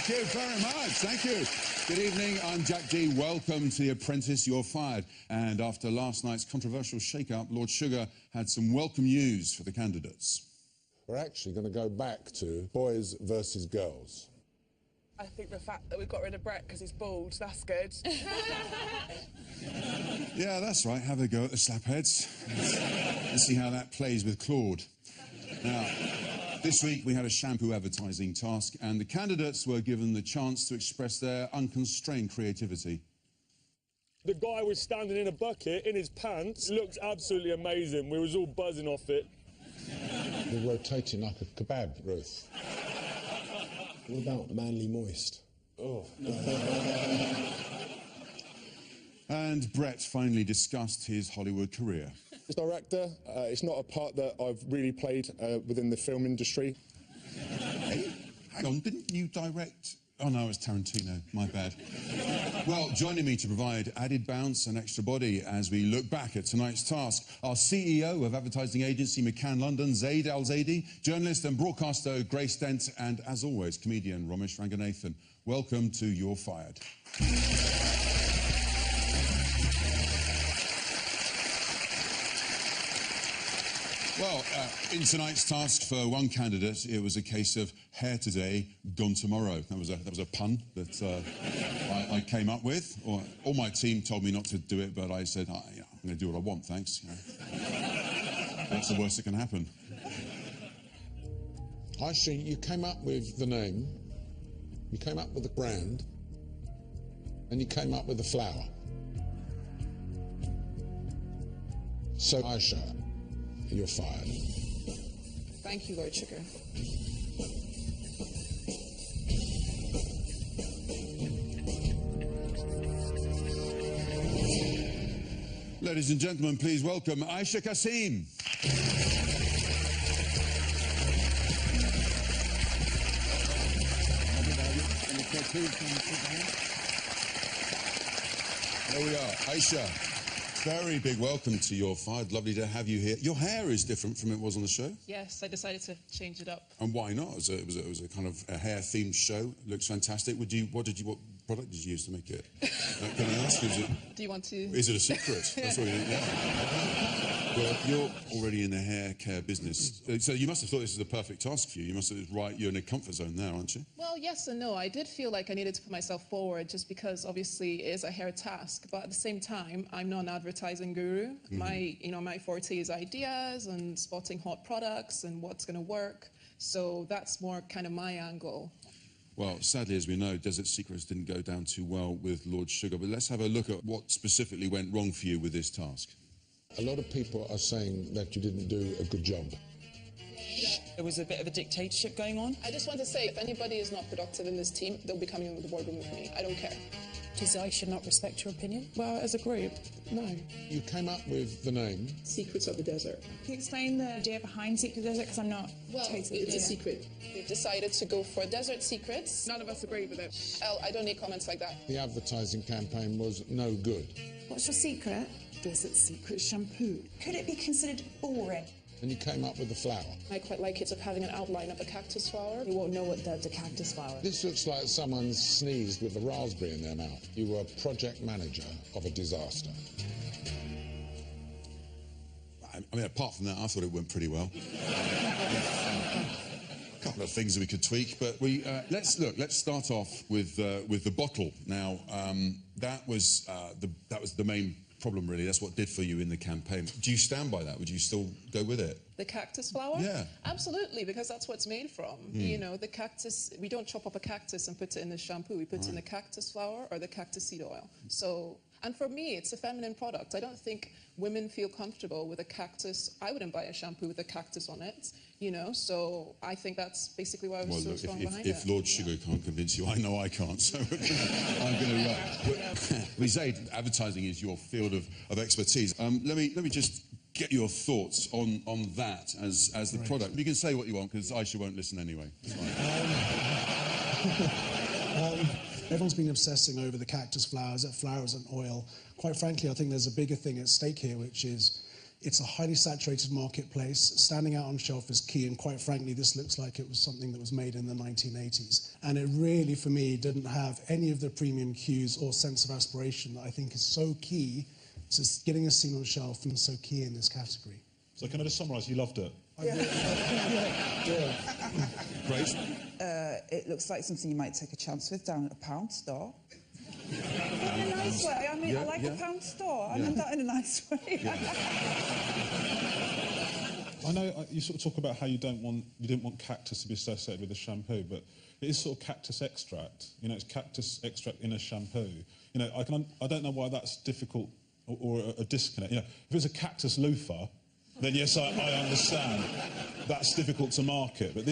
Thank you very much. Thank you. Good evening. I'm Jack D. Welcome to The Apprentice. You're fired. And after last night's controversial shake-up, Lord Sugar had some welcome news for the candidates. We're actually going to go back to boys versus girls. I think the fact that we got rid of Brett because he's bald, that's good. Yeah, that's right. Have a go at the slapheads. Let's see how that plays with Claude. Now, this week we had a shampoo advertising task, and the candidates were given the chance to express their unconstrained creativity. The guy was standing in a bucket in his pants. It looked absolutely amazing. We was all buzzing off it. We're rotating like a kebab, Ruth. What about Manly Moist? Oh. And Brett finally discussed his Hollywood career. As director, it's not a part that I've really played within the film industry. Hey, hang on, didn't you direct? Oh no, it was Tarantino, my bad. Well, joining me to provide added bounce and extra body as we look back at tonight's task, our CEO of advertising agency McCann London, Zaid Al-Zaidi, journalist and broadcaster Grace Dent, and as always, comedian Ramesh Ranganathan. Welcome to You're Fired. Well, in tonight's task for one candidate, it was a case of hair today, gone tomorrow. That was a pun that I came up with. All my team told me not to do it, but I said, I'm going to do what I want, thanks. You know. What's the worst that can happen? Aisha, you came up with the name, you came up with the brand, and you came up with the flower. So, Aisha, you're fired. Thank you, Lord Sugar. Ladies and gentlemen, please welcome Aisha Kasim. There we are, Aisha. Very big welcome to You're Fired. Lovely to have you here. Your hair is different from it was on the show. Yes, I decided to change it up. And why not? It was a kind of a hair-themed show. It looks fantastic. What product did you use to make it? Can I ask? Do you want to? Is it a secret? That's what yeah. Well, you're already in the hair care business, so you must have thought this was a perfect task for you. You must have you're in a comfort zone now, aren't you? Well, yes and no. I did feel like I needed to put myself forward just because obviously it is a hair task, but at the same time, I'm not an advertising guru. My forte is ideas and spotting hot products and what's going to work. So that's more kind of my angle. Well, sadly, as we know, Desert Secrets didn't go down too well with Lord Sugar, but let's have a look at what specifically went wrong for you with this task. A lot of people are saying that you didn't do a good job. There was a bit of a dictatorship going on. I just want to say, if anybody is not productive in this team, they'll be coming into the boardroom with me. I don't care. Does I should not respect your opinion? Well, as a group, no. You came up with the name Secrets of the Desert. Can you explain the idea behind Secret Desert? Because I'm not totally it's a secret. We've decided to go for Desert Secrets. None of us agree with it. I don't need comments like that. The advertising campaign was no good. What's your secret? Desert Secret Shampoo. Could it be considered boring? And you came up with the flower. I quite like it of having an outline of a cactus flower. You won't know what the cactus flower. This looks like someone sneezed with a raspberry in their mouth. You were project manager of a disaster. I mean, apart from that, I thought it went pretty well. A couple of things that we could tweak, but let's start off with the bottle. Now, that was the main problem, really. That's what did for you in the campaign. Do you stand by that? Would you still go with it? The cactus flower? Yeah. Absolutely, because that's what it's made from. You know, the cactus, we don't chop up a cactus and put it in the shampoo. We put it in the cactus flower or the cactus seed oil. So, and for me, it's a feminine product. I don't think women feel comfortable with a cactus. I wouldn't buy a shampoo with a cactus on it, you know, so I think that's basically why I was so strong behind it. If Lord Sugar can't convince you, I know I can't, so I'm going to... Zaid, advertising is your field of expertise. Let me just get your thoughts on that as the product. You can say what you want, because Aisha won't listen anyway. It's fine. Everyone's been obsessing over the cactus flowers and oil. Quite frankly, I think there's a bigger thing at stake here, which is It's a highly saturated marketplace. Standing out on shelf is key, and quite frankly, this looks like it was something that was made in the 1980s. And it really, for me, didn't have any of the premium cues or sense of aspiration that I think is so key to getting a scene on shelf and so key in this category. So can I just summarise, you loved it? Grace? It looks like something you might take a chance with down at a pound store. In a nice way. I mean, I like a pound store. I mean that in a nice way. I know you sort of talk about how you didn't want Cactus to be associated with a shampoo, but it is sort of cactus extract. You know, it's cactus extract in a shampoo. You know, I don't know why that's difficult or a disconnect. You know, if it was a cactus loofah, then yes, I understand. That's difficult to market, but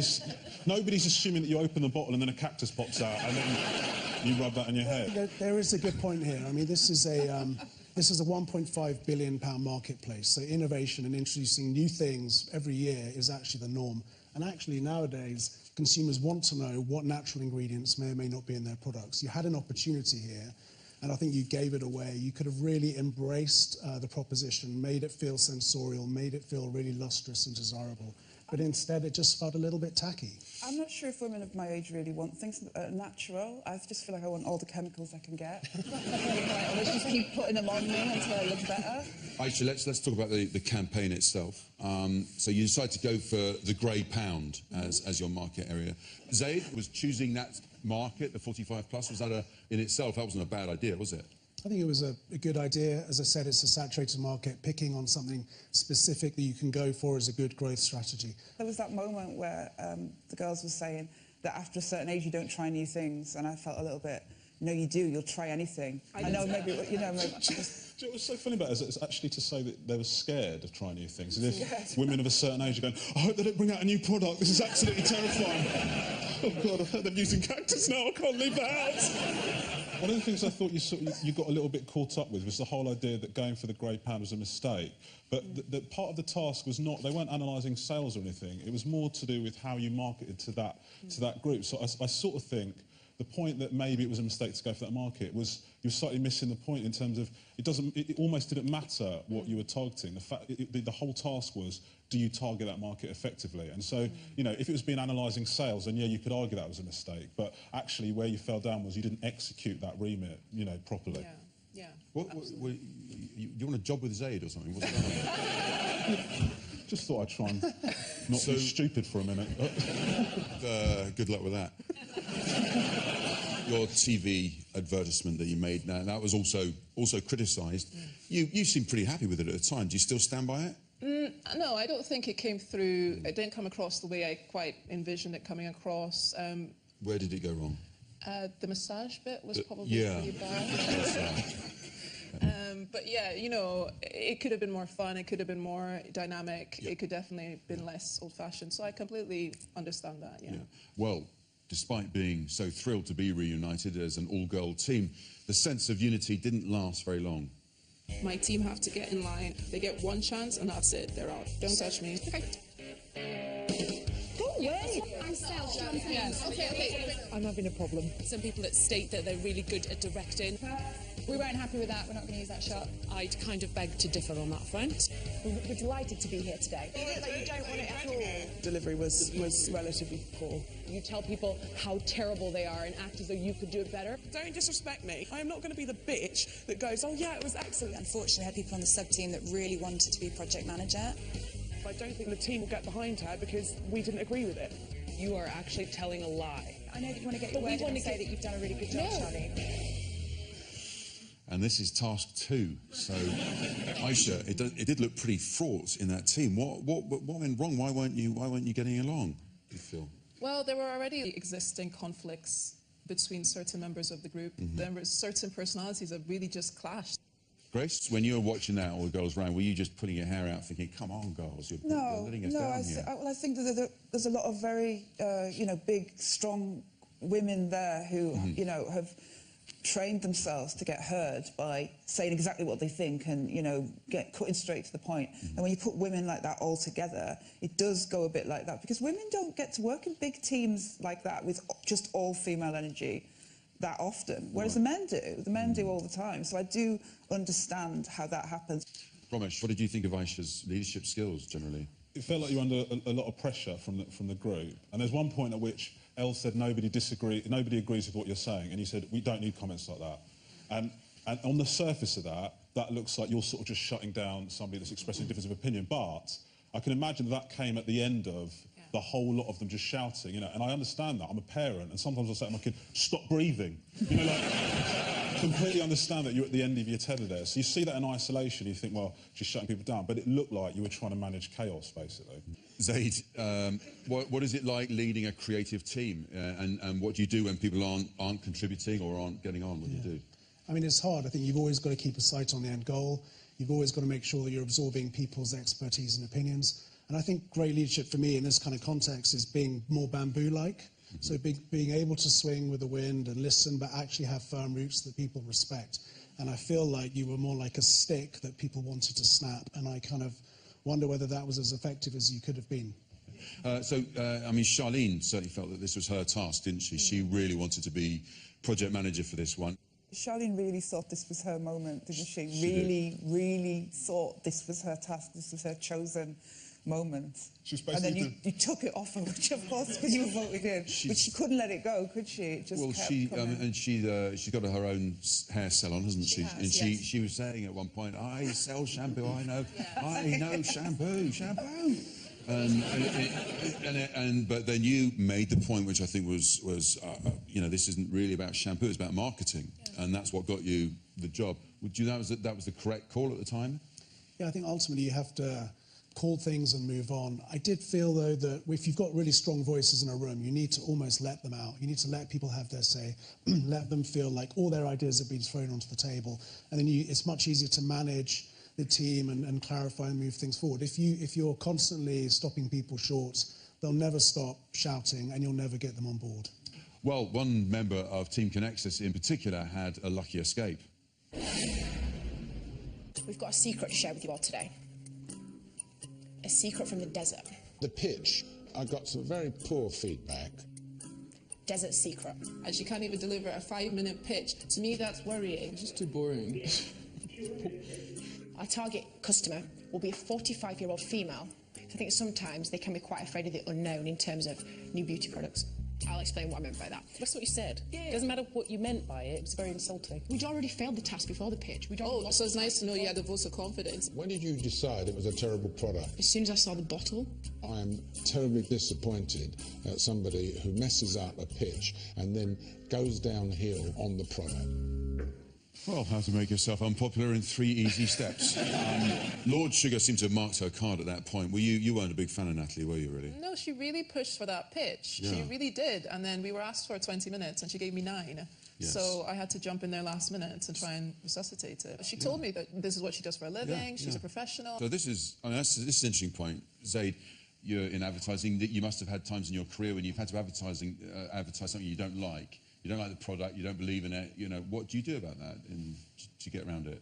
nobody's assuming that you open the bottle and then a cactus pops out and then you rub that on your head. There is a good point here. I mean, this is a 1.5 billion pound marketplace, so innovation and introducing new things every year is actually the norm. And actually, nowadays, consumers want to know what natural ingredients may or may not be in their products. You had an opportunity here, and I think you gave it away. You could have really embraced the proposition, made it feel sensorial, made it feel really lustrous and desirable. But instead, it just felt a little bit tacky. I'm not sure if women of my age really want things natural. I just feel like I want all the chemicals I can get. I just keep putting them on me until I look better. Aisha, let's talk about the campaign itself. So you decided to go for the grey pound as your market area. Zaid was choosing that market, the 45 plus. Was that in itself, that wasn't a bad idea, was it? I think it was a good idea. As I said, it's a saturated market. Picking on something specific that you can go for is a good growth strategy. There was that moment where the girls were saying that after a certain age you don't try new things, and I felt a little bit, no, you do, you'll try anything. I know, maybe, you know, maybe... What was so funny about it is actually to say that they were scared of trying new things. As if women of a certain age are going, I hope they don't bring out a new product, this is absolutely terrifying. Oh God, I've heard them using Cactus now, I can't leave the house. One of the things I thought you got a little bit caught up with was the whole idea that going for the grey pound was a mistake. But the part of the task was not, they weren't analysing sales or anything, it was more to do with how you marketed to that group. So I sort of think the point that maybe it was a mistake to go for that market was you're slightly missing the point in terms of it almost didn't matter what you were targeting. The whole task was, do you target that market effectively? And so, you know, if it was been analysing sales, then yeah, you could argue that was a mistake. But actually, where you fell down was you didn't execute that remit, you know, properly. Yeah. You want a job with Zaid or something? What's that? Just thought I'd try and not be stupid for a minute. Good luck with that. Your TV advertisement that you made now, that was also criticised. You seemed pretty happy with it at the time. Do you still stand by it? No, I don't think it came through. It didn't come across the way I quite envisioned it coming across. Where did it go wrong? The massage bit was probably pretty bad. But yeah, you know, it could have been more fun, it could have been more dynamic, it could definitely have been less old-fashioned. So I completely understand that, yeah. Well, despite being so thrilled to be reunited as an all-girl team, the sense of unity didn't last very long. My team have to get in line. They get one chance and that's it. They're out. Don't touch me. Okay. Go away. I sell champagne. Okay. I'm having a problem. Some people that state that they're really good at directing. We weren't happy with that. We're not going to use that shot. I'd kind of beg to differ on that front. We're delighted to be here today. You don't want it at all. Delivery was relatively poor. You tell people how terrible they are and act as though you could do it better. Don't disrespect me. I am not going to be the bitch that goes, oh yeah, it was excellent. Unfortunately, I had people on the sub-team that really wanted to be project manager. I don't think the team will get behind her because we didn't agree with it. You are actually telling a lie. I know that you want to get your word in and say that you've done a really good job, Charlie. And this is task 2. So, Aisha, it did look pretty fraught in that team. What went wrong? Why weren't you getting along, do you feel? Well, there were already existing conflicts between certain members of the group. There were certain personalities that really just clashed. Grace, when you were watching that, all the girls around, were you just putting your hair out thinking, come on, girls, you're letting us down here? I think that there's a lot of very, you know, big, strong women there who, you know, have trained themselves to get heard by saying exactly what they think and, you know, cutting straight to the point. And when you put women like that all together, it does go a bit like that, because women don't get to work in big teams like that with just all female energy that often, whereas the men do. The men do all the time. So I do understand how that happens. Ramesh, what did you think of Aisha's leadership skills generally? It felt like you were under a lot of pressure from the group. And there's one point at which Elle said nobody agrees with what you're saying, and you said we don't need comments like that. And on the surface of that looks like you're sort of just shutting down somebody that's expressing a difference of opinion. But I can imagine that came at the end of the whole lot of them just shouting, you know. And I understand that. I'm a parent, and sometimes I'll say to my kid, "Stop breathing," you know, like. Completely understand that you're at the end of your tether there. So you see that in isolation, you think, well, she's shutting people down. But it looked like you were trying to manage chaos, basically. Zaid, what is it like leading a creative team? And what do you do when people aren't contributing or aren't getting on? What do you do? I mean, it's hard. I think you've always got to keep a sight on the end goal. You've always got to make sure that you're absorbing people's expertise and opinions. And I think great leadership for me in this kind of context is being more bamboo-like. So being able to swing with the wind and listen, but actually have firm roots that people respect. And I feel like you were more like a stick that people wanted to snap. And I kind of wonder whether that was as effective as you could have been. I mean, Charlene certainly felt that this was her task, didn't she? She really wanted to be project manager for this one. Charlene really thought this was her moment, didn't she? Really thought this was her task, this was her chosen moment. And then you took it off her, which of course, because you were voted in. But she couldn't let it go, could she? It just kept coming. And she's got her own hair salon, hasn't she? Has, she was saying at one point, "I sell shampoo. I know shampoo." But then you made the point, which I think was you know, this isn't really about shampoo; it's about marketing, and that's what got you the job. Would you that was the correct call at the time? Yeah, I think ultimately you have to call things and move on. I did feel, though, that if you've got really strong voices in a room, you need to almost let them out. You need to let people have their say, let them feel like all their ideas have been thrown onto the table. And then it's much easier to manage the team and clarify and move things forward. If you're constantly stopping people short, they'll never stop shouting and you'll never get them on board. Well, one member of Team Cactus in particular had a lucky escape. We've got a secret to share with you all today. A secret from the desert. The pitch, I got some very poor feedback. Desert secret. And she can't even deliver a 5-minute pitch. To me, that's worrying. It's just too boring. Our target customer will be a 45-year-old female. I think sometimes they can be quite afraid of the unknown in terms of new beauty products. I'll explain what I meant by that. That's what you said. Yeah. Doesn't matter what you meant by it, it was very insulting. We'd already failed the task before the pitch. So it's nice to know you had a vote of confidence. When did you decide it was a terrible product? As soon as I saw the bottle. I am terribly disappointed at somebody who messes up a pitch and then goes downhill on the product. Well, how to make yourself unpopular in 3 easy steps. Lord Sugar seemed to have marked her card at that point. You weren't a big fan of Natalie, were you, really? No, she really pushed for that pitch. Yeah. She really did. And then we were asked for 20 minutes and she gave me 9. Yes. So I had to jump in there last minute and try and resuscitate it. She told me that this is what she does for a living. She's a professional. So this is an interesting point. Zaid, you're in advertising. You must have had times in your career when you've had to advertise something you don't like. You don't like the product, you don't believe in it, you know, what do you do about that to get around it?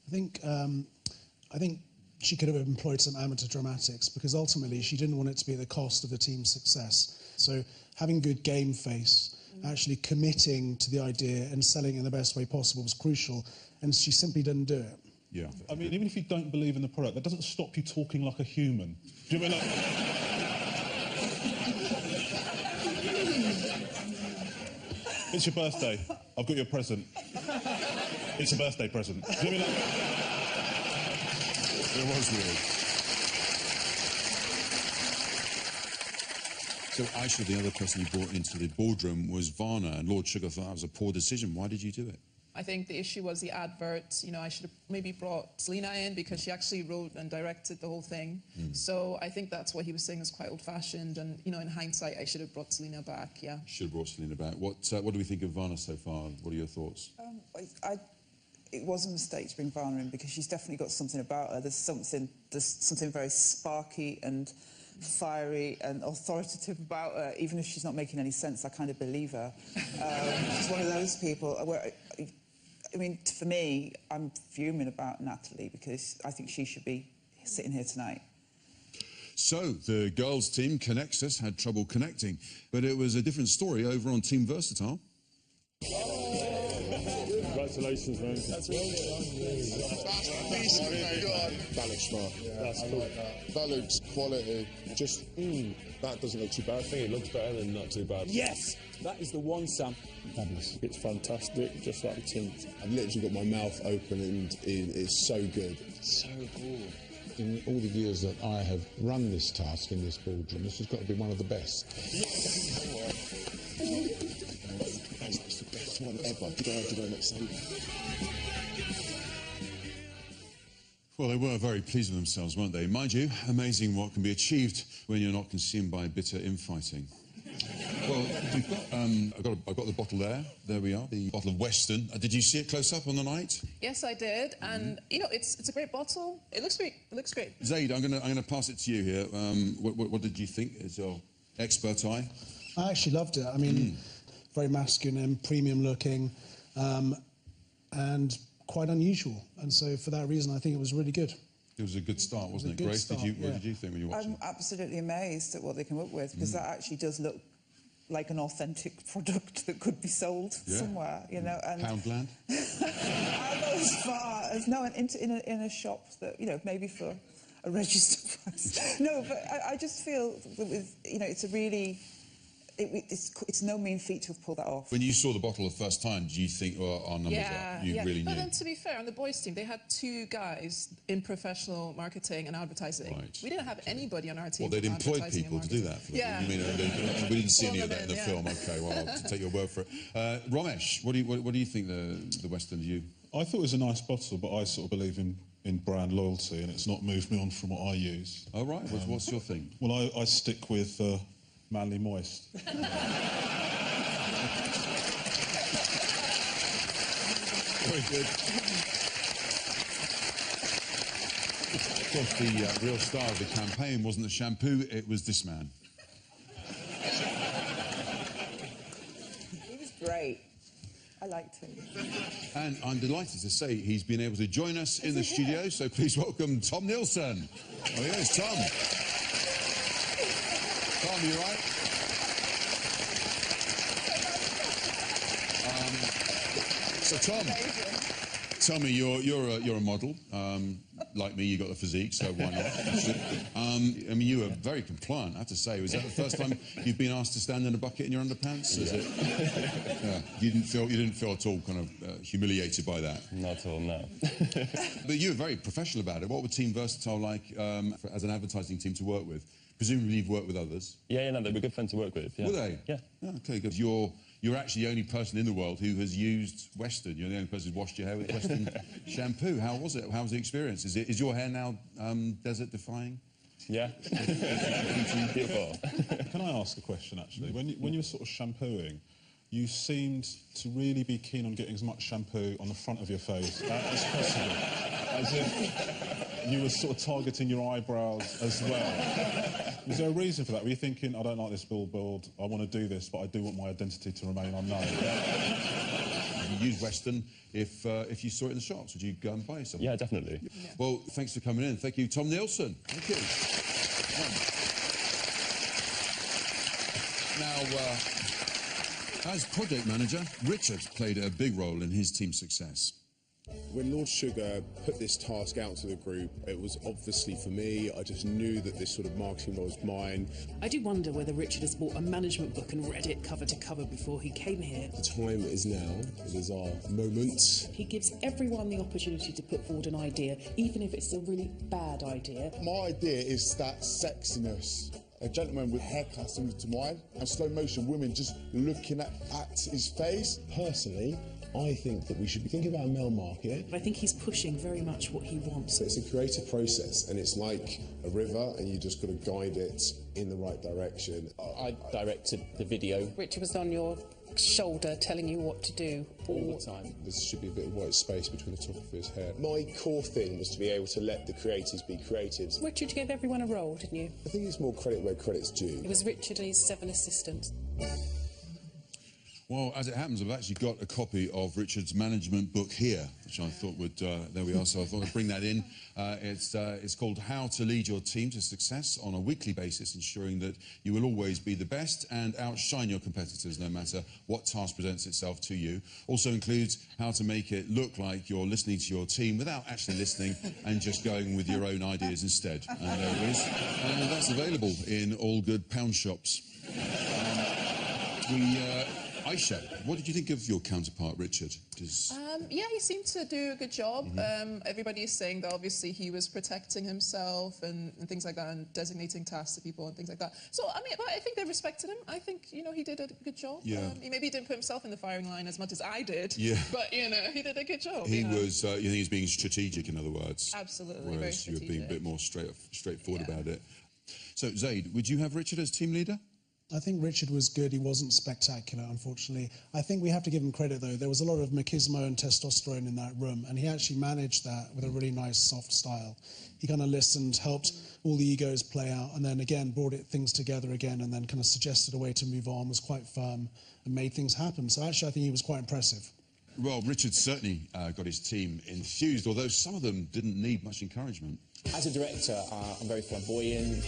I think she could have employed some amateur dramatics because ultimately she didn't want it to be at the cost of the team's success. So having good game face, actually committing to the idea and selling it in the best way possible was crucial, and she simply didn't do it. Yeah. I mean, even if you don't believe in the product, that doesn't stop you talking like a human. Do you mean like... It's your birthday. I've got you a present. It's a birthday present. Do you mean like... It was weird. So Aisha, the other person you brought into the boardroom, was Varna, and Lord Sugar thought that was a poor decision. Why did you do it? I think the issue was the advert. You know, I should have maybe brought Selena in because she actually wrote and directed the whole thing. So I think that's what he was saying is quite old-fashioned. And, you know, in hindsight, I should have brought Selena back, yeah. Should have brought Selena back. What do we think of Varna so far? What are your thoughts? It was a mistake to bring Varna in because she's definitely got something about her. There's something very sparky and fiery and authoritative about her. Even if she's not making any sense, I kind of believe her. She's one of those people where... I mean, for me, I'm fuming about Natalie because I think she should be sitting here tonight. So, the girls' team, Cactus, had trouble connecting, but it was a different story over on Team Versatile. Right, Congratulations, man. That's really That looks smart. That's cool. That looks quality. Just, that doesn't look too bad. I think it looks better than not too bad. Yes! That is the one, Sam. Fabulous. It's fantastic, just like the tint. I've literally got my mouth open and it's so good. So good. In all the years that I have run this task in this boardroom, this has got to be one of the best. That's the best one ever. Did I not say that? Well, they were very pleased with themselves, weren't they? Mind you, amazing what can be achieved when you're not consumed by bitter infighting. Well, we've got, I've got the bottle there. There we are, the bottle of Western. Did you see it close up on the night? Yes, I did, and you know, it's a great bottle. It looks great. It looks great. Zaid, I'm gonna pass it to you here. What did you think? Is your expert eye? I actually loved it. I mean, very masculine, premium looking, and quite unusual. And so for that reason, I think it was really good. It was a good start, wasn't it? Grace, what did you think when you watched it? I'm absolutely amazed at what they come up with, because that actually does look like an authentic product that could be sold somewhere, you know. And Poundland? I go as far as in a shop that, you know, maybe for a register price. No, but I just feel that with, you know, it's a really. It's no mean feat to have pulled that off. When you saw the bottle the first time, do you think, well, our numbers are? You really knew? But then, to be fair, on the boys' team, they had 2 guys in professional marketing and advertising. Right. We didn't have anybody on our team. Well, they'd employed people to do that for them. Yeah. You mean, we didn't see any of that in the film. Okay, well, I'll take your word for it. Ramesh, what do you think the Western you? I thought it was a nice bottle, but I sort of believe in brand loyalty, and it's not moved me on from what I use. Oh, right. What's your thing? Well, I stick with Manly Moist. Very good. Of course, the real star of the campaign wasn't the shampoo, it was this man. He was great. I liked him. And I'm delighted to say he's been able to join us in the studio, so please welcome Tom Nielsen. Oh, yes, Tom. Tom, you right? So, Tom, tell me, you're a model. Like me, you got the physique, so why not? I mean, you were very compliant, I have to say. Was that the first time you've been asked to stand in a bucket in your underpants? Is it? Yeah. You didn't feel at all kind of humiliated by that? Not at all, no. But you were very professional about it. What were Team Versatile like as an advertising team to work with? Presumably you've worked with others. Yeah, no, they were good fun to work with. Yeah. Were they? Yeah. Oh, okay, good. You're actually the only person in the world who has used Western. You're the only person who's washed your hair with Western shampoo. How was it? How was the experience? Is your hair now desert-defying? Yeah. Beautiful. Can I ask a question, actually? When you were sort of shampooing, you seemed to really be keen on getting as much shampoo on the front of your face as possible. As if you were sort of targeting your eyebrows as well. Was there a reason for that? Were you thinking, I don't like this billboard, I want to do this, but I do want my identity to remain unknown? You use Western if you saw it in the shops. Would you go and buy something? Yeah, definitely. Yeah. Well, thanks for coming in. Thank you, Tom Nielsen. Thank you. Now, as project manager, Richard played a big role in his team's success. When Lord Sugar put this task out to the group, it was obviously for me. I just knew that this sort of marketing was mine. I do wonder whether Richard has bought a management book and read it cover to cover before he came here. The time is now. It is our moment. He gives everyone the opportunity to put forward an idea, even if it's a really bad idea. My idea is that sexiness. A gentleman with haircut similar to mine, and slow motion women just looking at his face. Personally, I think that we should be thinking about a male market. I think he's pushing very much what he wants. It's a creative process, and it's like a river, and you just got to guide it in the right direction. I directed the video. Richard was on your shoulder telling you what to do all the time. There should be a bit of white space between the top of his hair. My core thing was to be able to let the creatives be creatives. Richard gave everyone a role, didn't you? I think it's more credit where credit's due. It was Richard and his 7 assistants. Well, as it happens, I've actually got a copy of Richard's management book here, which I thought would, there we are, so I thought I'd bring that in. It's called How to Lead Your Team to Success on a Weekly Basis, ensuring that you will always be the best and outshine your competitors no matter what task presents itself to you. Also includes how to make it look like you're listening to your team without actually listening and just going with your own ideas instead. And there it is. And that's available in all good pound shops. Aisha, what did you think of your counterpart, Richard? Yeah, he seemed to do a good job. Everybody is saying that obviously he was protecting himself and things like that, and designating tasks to people and things like that. So, I mean, but I think they respected him. I think, you know, he did a good job. Yeah. He maybe didn't put himself in the firing line as much as I did. Yeah. But, you know, he did a good job. He was, you think he's being strategic, in other words? Absolutely, whereas you were being a bit more straightforward about it. So, Zaid, would you have Richard as team leader? I think Richard was good. He wasn't spectacular, unfortunately. I think we have to give him credit, though. There was a lot of machismo and testosterone in that room, and he actually managed that with a really nice, soft style. He kind of listened, helped all the egos play out, and then, again, brought things together again, and then kind of suggested a way to move on, was quite firm, and made things happen. So, actually, I think he was quite impressive. Well, Richard certainly got his team infused, although some of them didn't need much encouragement. As a director, I'm very flamboyant.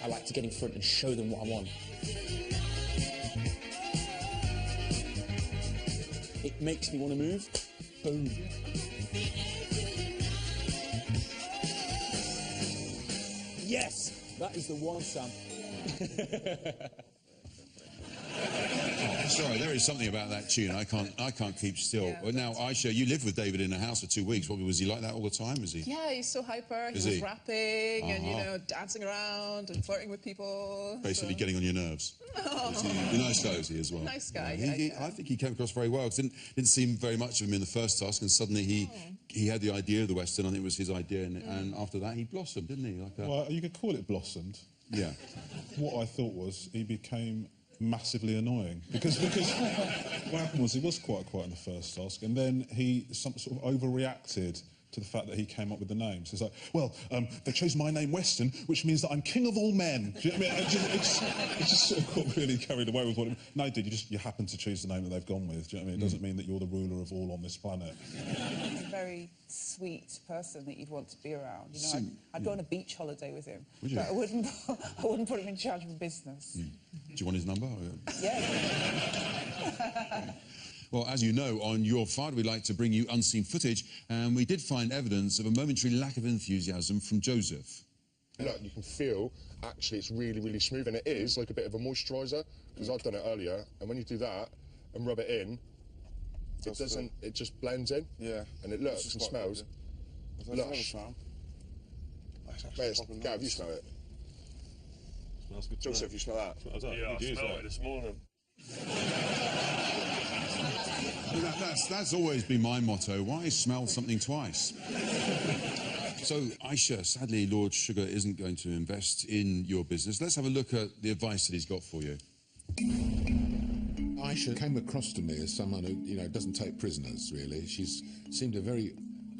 I like to get in front and show them what I want. It makes me want to move. Boom. Yes, that is the one, Sam. Sorry, there is something about that tune. I can't keep still. Yeah, well, now, Aisha, you lived with David in a house for 2 weeks. What, was he like that all the time? Was he? Yeah, he's so hyper. He was rapping and, you know, dancing around and flirting with people. Basically getting on your nerves. He's a nice guy, is he, as well? Nice guy, I think he came across very well. Didn't seem very much of him in the first task, and suddenly he had the idea of the Western. I think it was his idea, and after that he blossomed, didn't he? Like well, you could call it blossomed. Yeah. What I thought was he became massively annoying because what happened was he was quite quiet in the first task, and then he sort of overreacted to the fact that he came up with the names. He's like, well, they chose my name Weston, which means that I'm king of all men. Do you know what I mean? It just sort of got really carried away with what it... No, dude, you happen to choose the name that they've gone with. Do you know what I mean? It doesn't mean that you're the ruler of all on this planet. He's a very sweet person that you'd want to be around. You know, I'd go on a beach holiday with him, Would you? but I wouldn't put him in charge of a business. Do you want his number? Yeah. Well, as you know, on Your File, we like to bring you unseen footage, and we did find evidence of a momentary lack of enthusiasm from Joseph. Look, you can feel, actually, it's really, really smooth, and it is like a bit of a moisturiser, because I've done it earlier, and when you do that and rub it in, it just blends in. Yeah. And it looks and smells lush. Mate, Gav, you smell it? Smells good. Joseph, you smell that? Yeah, I smelled it this morning. That's always been my motto. Why smell something twice? So, Aisha, sadly, Lord Sugar isn't going to invest in your business. Let's have a look at the advice that he's got for you. Aisha came across to me as someone who, you know, doesn't take prisoners, really. She's seemed a very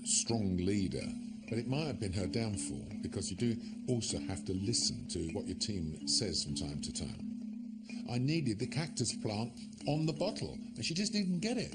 strong leader, but it might have been her downfall, because you do also have to listen to what your team says from time to time. I needed the cactus plant on the bottle, and she just didn't get it.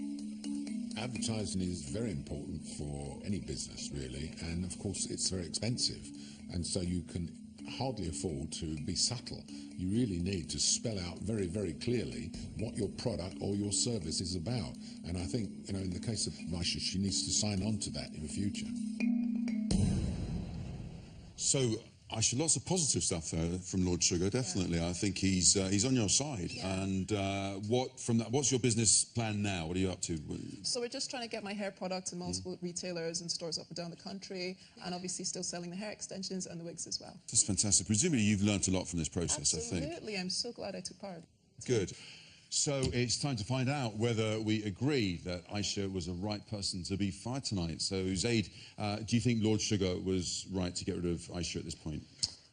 Advertising is very important for any business, really, and of course it's very expensive, and so you can hardly afford to be subtle. You really need to spell out very, very clearly what your product or your service is about, and I think, you know, in the case of Aisha, she needs to sign on to that in the future. So, Aisha, lots of positive stuff from Lord Sugar, definitely. I think he's on your side. And what's your business plan now? What are you up to? So we're just trying to get my hair products in multiple retailers and stores up and down the country, and obviously still selling the hair extensions and the wigs as well. That's fantastic. Presumably you've learnt a lot from this process, I think. Absolutely. I'm so glad I took part. Good. So it's time to find out whether we agree that Aisha was the right person to be fired tonight. So, Zaid, do you think Lord Sugar was right to get rid of Aisha at this point?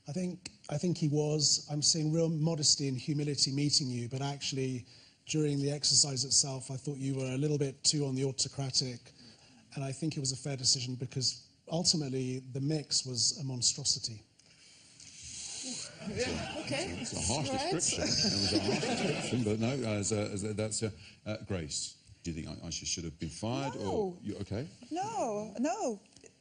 I think he was. I'm seeing real modesty and humility meeting you, but actually, during the exercise itself, I thought you were a little bit too on the autocratic, and I think it was a fair decision because ultimately the mix was a monstrosity. Yeah, okay. It's a harsh Right. description. It was a harsh description, but no, that's Grace. Do you think I should have been fired, or you okay? No.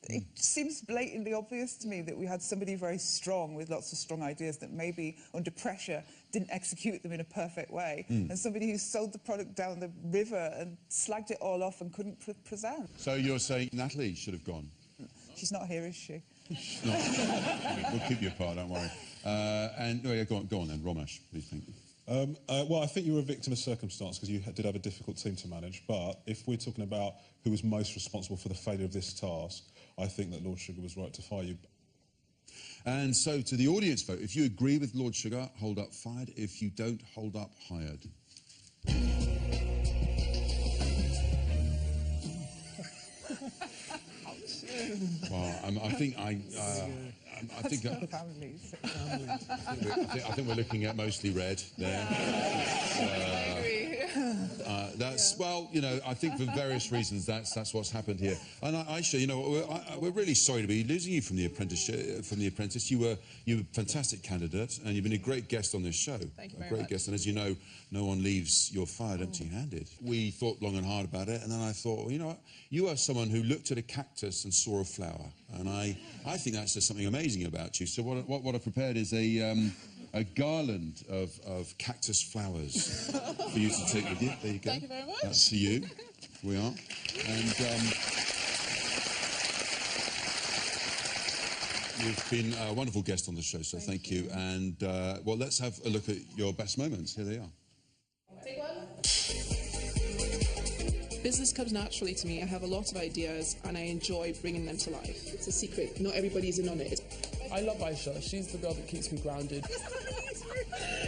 It seems blatantly obvious to me that we had somebody very strong with lots of strong ideas that maybe under pressure didn't execute them in a perfect way, and somebody who sold the product down the river and slagged it all off and couldn't present. So you're saying Natalie should have gone? She's not here, is she? No. We'll keep you apart, don't worry. And go on then, Romesh, what do you think? Well, I think you were a victim of circumstance because you did have a difficult team to manage. But if we're talking about who was most responsible for the failure of this task, I think that Lord Sugar was right to fire you. And so to the audience vote, if you agree with Lord Sugar, hold up fired. If you don't, hold up hired. Well, I think we're looking at mostly red there. I agree. That's well, I think for various reasons that's what's happened here. And Aisha, we're really sorry to be losing you from the Apprentice. You were a fantastic candidate, and you've been a great guest on this show. Thank you very a great much. guest, and as you know, no one leaves your fired empty-handed. We thought long and hard about it, and then I thought, well, you know what? You are someone who looked at a cactus and saw a flower, and I think that's just something amazing about you. So what I've prepared is a garland of cactus flowers for you to take with you. There you go. Thank you very much. That's for you. We are. And you've been a wonderful guest on the show, so thank you. And, well, let's have a look at your best moments. Here they are. Take one. Business comes naturally to me. I have a lot of ideas and I enjoy bringing them to life. It's a secret. Not everybody's in on it. I love Aisha. She's the girl that keeps me grounded.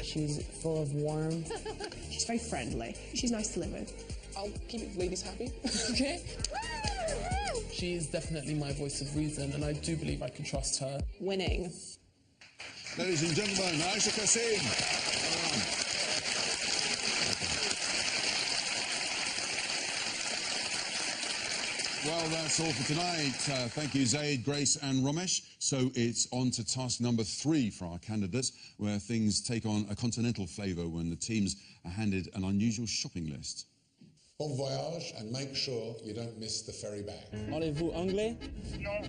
She's full of warmth. She's very friendly. She's nice to live with. I'll keep ladies happy. Okay? She is definitely my voice of reason, and I do believe I can trust her. Winning. Ladies and gentlemen, Aisha Kassim. Well, that's all for tonight. Thank you, Zaid, Grace and Romesh. So it's on to task number 3 for our candidates, where things take on a continental flavour when the teams are handed an unusual shopping list. Bon voyage, and make sure you don't miss the ferry back. Parlez-vous anglais? No.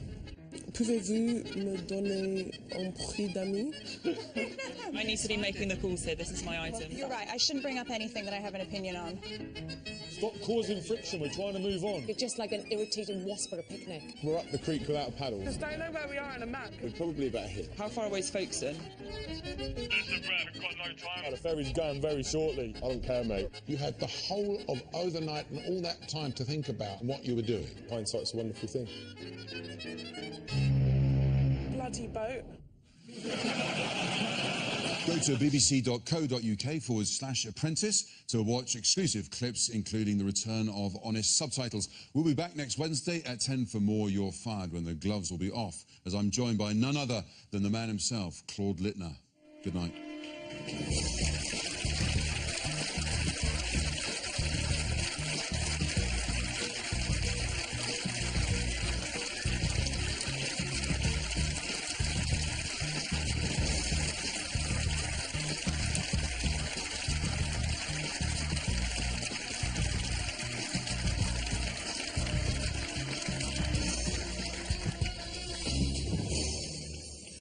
Pouvez-vous me donner un prix d'ami? I need to be making the calls here. This is my item. You're right. I shouldn't bring up anything that I have an opinion on. Stop causing friction. We're trying to move on. You're just like an irritated wasp at a picnic. We're up the creek without a paddle. Just don't know where we are on a map. We're probably about here. How far away is Folkestone? Listen, Brad, we've got no time. The ferry's going very shortly. I don't care, mate. You had the whole of overnight and all that time to think about what you were doing. Hindsight's a wonderful thing. Bloody boat. Go to bbc.co.uk/apprentice to watch exclusive clips, including the return of honest subtitles. We'll be back next Wednesday at 10 for more You're Fired, when the gloves will be off, as I'm joined by none other than the man himself, Claude Littner. Good night.